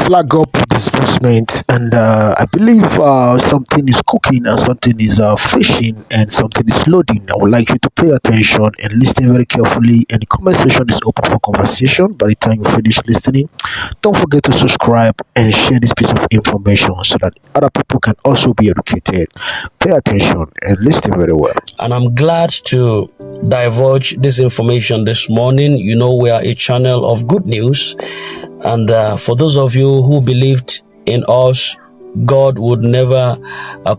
flag up disbursement, and I believe something is cooking and something is fishing and something is loading. I would like you to pay attention and listen very carefully. And the comment section is open for conversation. By the time you finish listening, don't forget to subscribe and share this piece of information so that other people can also be educated. Pay attention and listen very well. And I'm glad to divulge this information this morning. You know, we are a channel of good news. And for those of you who believed in us, God would never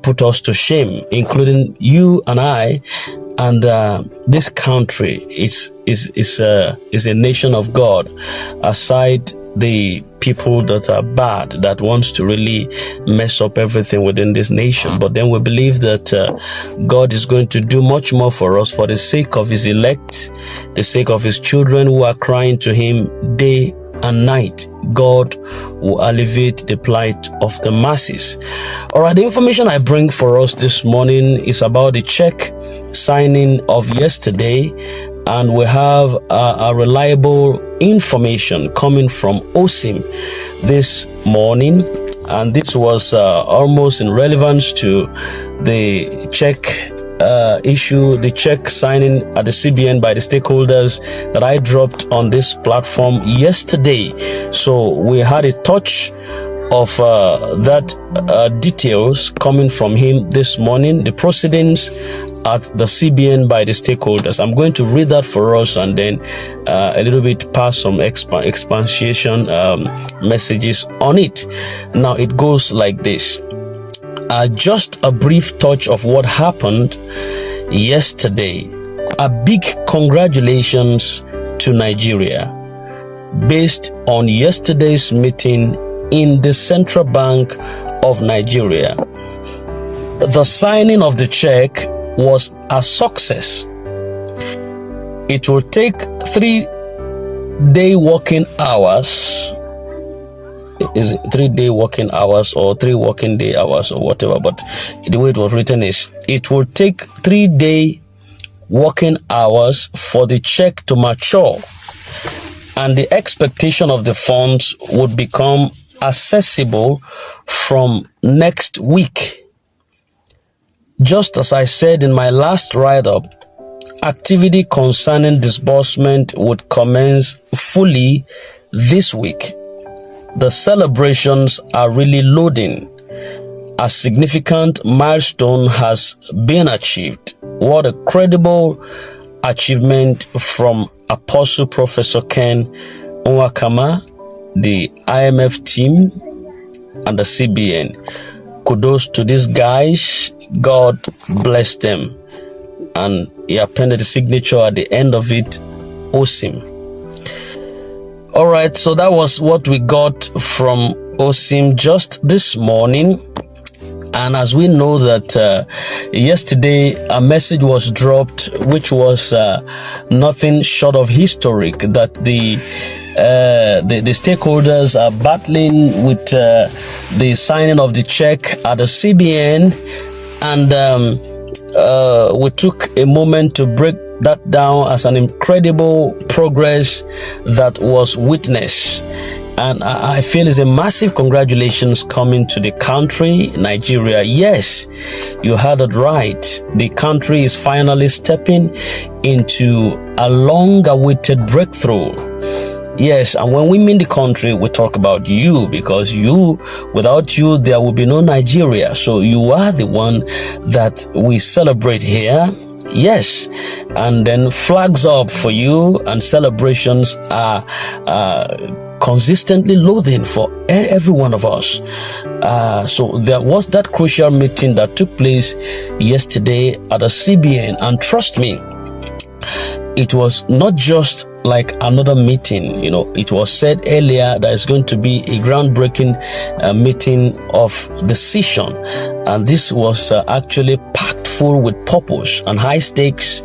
put us to shame, including you and I. And this country is a nation of God, aside the people that are bad, that wants to really mess up everything within this nation. But then we believe that God is going to do much more for us for the sake of his elect, the sake of his children who are crying to him day and night. God will alleviate the plight of the masses. All right, the information I bring for us this morning is about the check signing of yesterday, and we have a reliable information coming from OSIM this morning, and this was almost in relevance to the check issue, the check signing at the CBN by the stakeholders that I dropped on this platform yesterday. So we had a touch of that details coming from him this morning, the proceedings at the CBN by the stakeholders. I'm going to read that for us and then a little bit pass some expansion messages on it. Now it goes like this. Just a brief touch of what happened yesterday. A big congratulations to Nigeria based on yesterday's meeting in the Central Bank of Nigeria. The signing of the check was a success. It will take 3-day working hours. Is it 3-day working hours or 3 working day hours or whatever? But the way it was written is, it will take 3-day working hours for the check to mature, and the expectation of the funds would become accessible from next week. Just as I said in my last write-up, activity concerning disbursement would commence fully this week. The celebrations are really loading. A significant milestone has been achieved. What a credible achievement from Apostle Professor Ken Nwakama, the IMF team, and the CBN. Kudos to these guys. God bless them. And he appended the signature at the end of it, OSIM. All right, so that was what we got from OSIM just this morning. And as we know that yesterday a message was dropped, which was nothing short of historic, that the stakeholders are battling with the signing of the check at the CBN, and we took a moment to break that down as an incredible progress that was witnessed. And I feel it's a massive congratulations coming to the country, Nigeria. Yes, you heard it right. The country is finally stepping into a long-awaited breakthrough. Yes, and when we mean the country, we talk about you, because you, without you, there will be no Nigeria. So you are the one that we celebrate here. Yes, and then flags up for you, and celebrations are consistently loading for every one of us. So there was that crucial meeting that took place yesterday at the CBN, and trust me, it was not just like another meeting. You know, it was said earlier that it's going to be a groundbreaking meeting of decision, and this was actually packed full with purpose and high stakes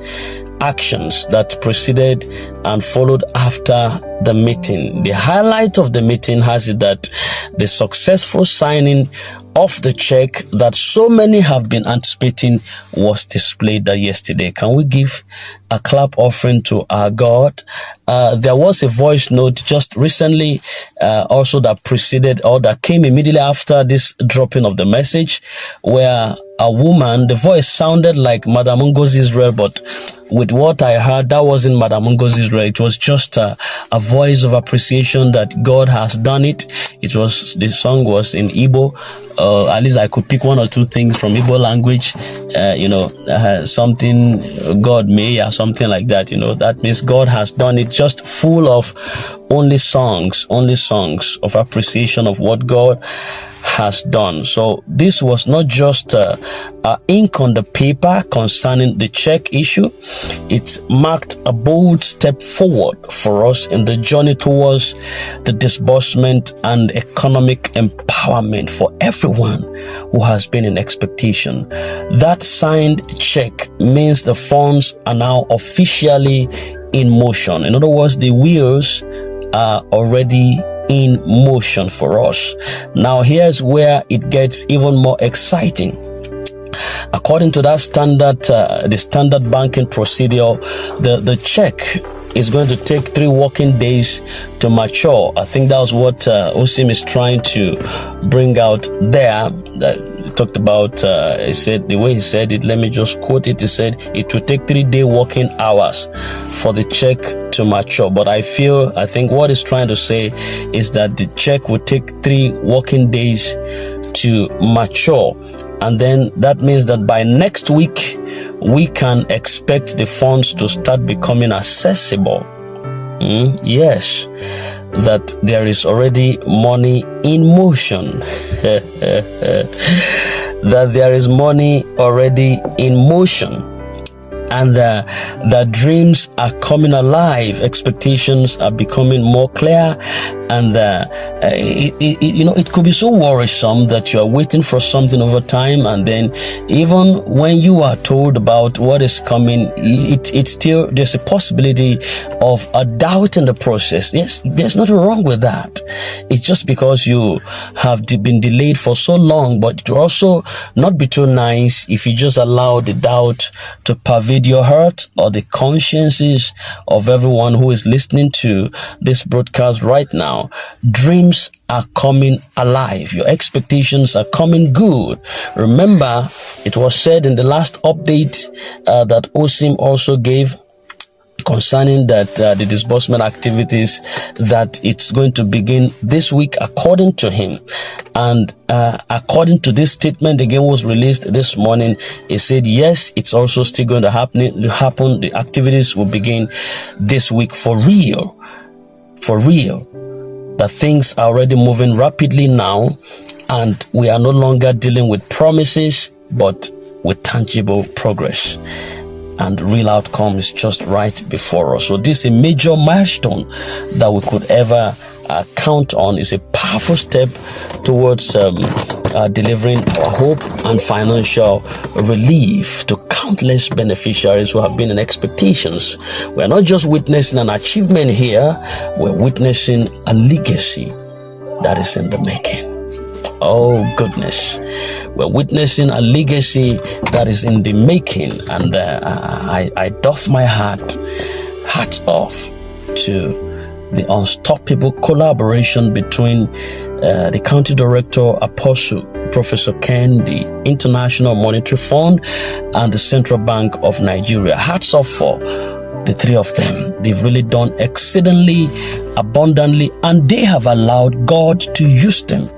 actions that preceded and followed after the meeting. The highlight of the meeting has it that the successful signing of the check that so many have been anticipating was displayed yesterday. Can we give a clap offering to our God? There was a voice note just recently also that preceded or that came immediately after this dropping of the message, where a woman, the voice sounded like Madam Ngozi Israel, but with what I heard, that wasn't Madam Ngozi Israel. It was just a voice of appreciation that God has done it. The song was in Igbo. At least I could pick one or two things from Igbo language, something God may or something like that. That means God has done it, just full of only songs of appreciation of what God has done. So this was not just ink on the paper concerning the check issue. It marked a bold step forward for us in the journey towards the disbursement and economic empowerment for everyone who has been in expectation. That signed check means the funds are now officially in motion. In other words, the wheels are already in motion for us. Now here's where it gets even more exciting. According to that the standard banking procedure, the check is going to take 3 working days to mature. I think that was what Osim is trying to bring out there. He talked about, he said, the way he said it, let me just quote it. He said it will take 3-day working hours for the check to mature. But I think what he's trying to say is that the check will take 3 working days to mature. And then that means that by next week, we can expect the funds to start becoming accessible. Yes, that there is already money in motion. That there is money already in motion. And the dreams are coming alive. Expectations are becoming more clear. And it could be so worrisome that you are waiting for something over time, and then even when you are told about what is coming, it's still, there's a possibility of a doubt in the process. Yes, there's nothing wrong with that. It's just because you have been delayed for so long. But it will also not be too nice if you just allow the doubt to pervade your heart or the consciences of everyone who is listening to this broadcast right now. Dreams are coming alive. Your expectations are coming good. Remember, it was said in the last update that Osim also gave concerning that the disbursement activities, that it's going to begin this week according to him. And according to this statement again was released this morning, he said yes, it's also still going to happen. The activities will begin this week for real. That things are already moving rapidly now, and we are no longer dealing with promises but with tangible progress, and real outcomes just right before us. So this is a major milestone that we could ever count on. Is a powerful step towards delivering our hope and financial relief to countless beneficiaries who have been in expectations. We're not just witnessing an achievement here, we're witnessing a legacy that is in the making. Oh goodness, we're witnessing a legacy that is in the making, and I doff my hats off to the unstoppable collaboration between the County Director, Apostle Professor Ken, the International Monetary Fund, and the Central Bank of Nigeria. Hats off for the three of them. They've really done exceedingly abundantly, and they have allowed God to use them.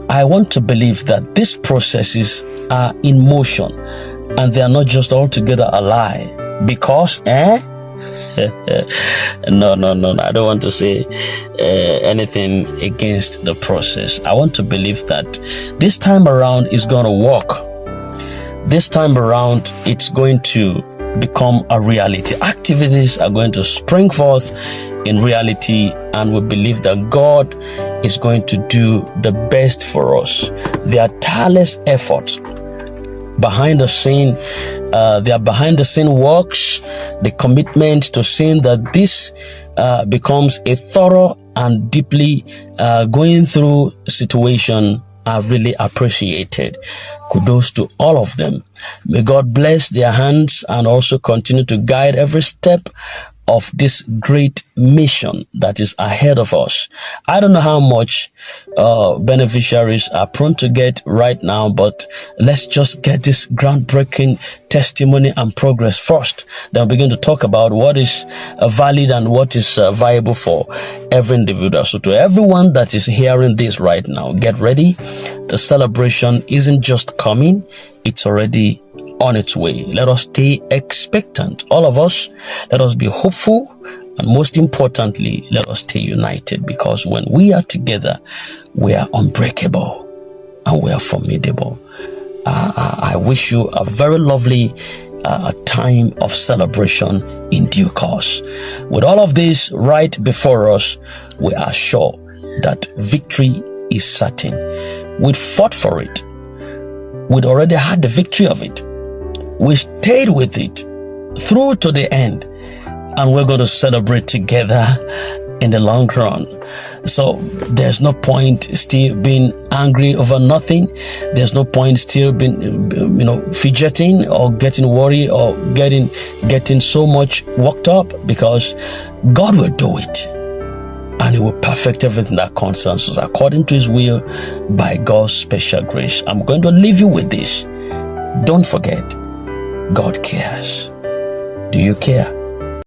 I want to believe that these processes are in motion, and they are not just altogether a lie. Because, no, I don't want to say anything against the process. I want to believe that this time around it's going to work. This time around it's going to become a reality. Activities are going to spring forth in reality, and we believe that God is going to do the best for us. Their tireless efforts behind the scene, their behind the scene works, the commitment to seeing that this becomes a thorough and deeply going through situation are really appreciated. Kudos to all of them. May God bless their hands and also continue to guide every step of this great mission that is ahead of us. I don't know how much beneficiaries are prone to get right now, but let's just get this groundbreaking testimony and progress first. Then we'll begin to talk about what is valid and what is viable for every individual. So to everyone that is hearing this right now, get ready. The celebration isn't just coming, it's already on its way. Let us stay expectant. All of us, let us be hopeful, and most importantly, let us stay united, because when we are together, we are unbreakable and we are formidable. I wish you a very lovely time of celebration in due course. With all of this right before us, we are sure that victory is certain. We fought for it. We'd already had the victory of it. We stayed with it through to the end, and we're going to celebrate together in the long run. So there's no point still being angry over nothing. There's no point still being, fidgeting or getting worried or getting so much worked up, because God will do it. And He will perfect everything that concerns us according to His will by God's special grace. I'm going to leave you with this. Don't forget, God cares. Do you care?